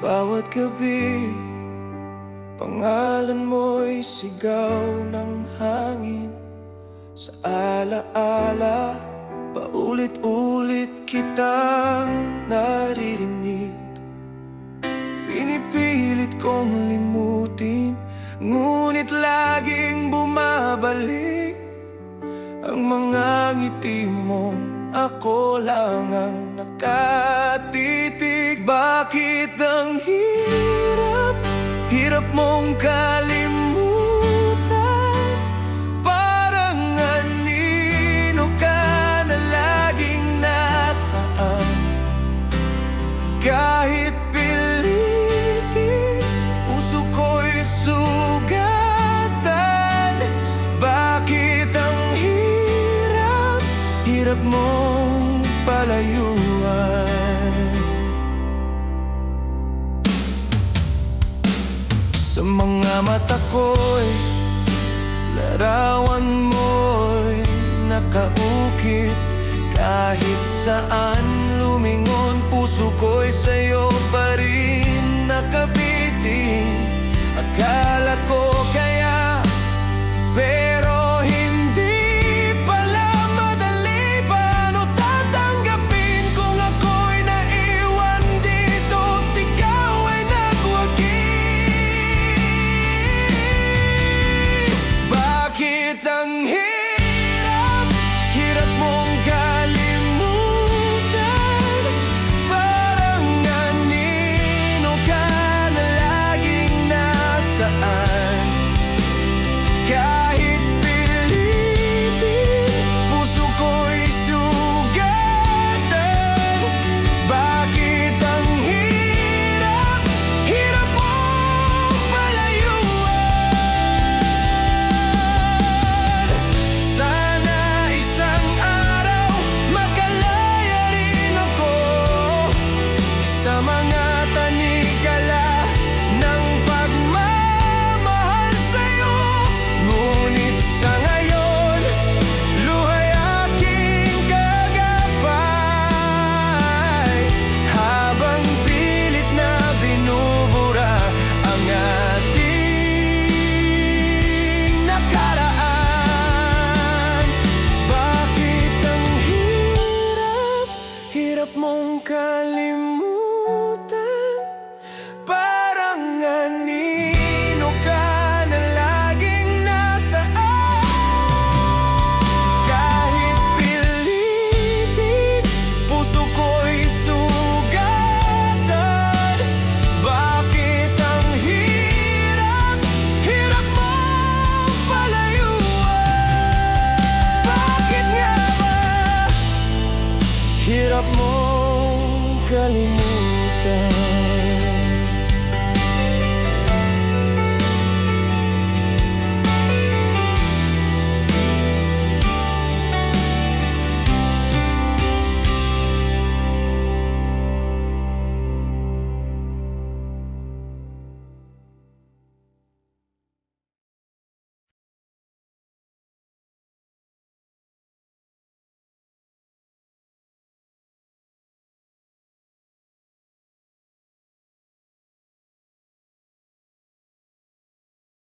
Bawat gabi, pangalan mo'y sigaw ng hangin. Sa alaala, paulit-ulit kitang naririnig. Pinipilit kong limutin, ngunit laging bumabalik ang mga ngiti mong ako lang ang nakatitig. Bakit ang hirap, hirap mong kalimutan? Parang anino ka na laging nasaan. Kahit pilitin, puso ko'y sugatan. Bakit ang hirap, hirap mong palayuan? Sa mga mata ko'y larawan mo'y nakaukit. Kahit saan lumingon, puso ko'y sa'yo pa rin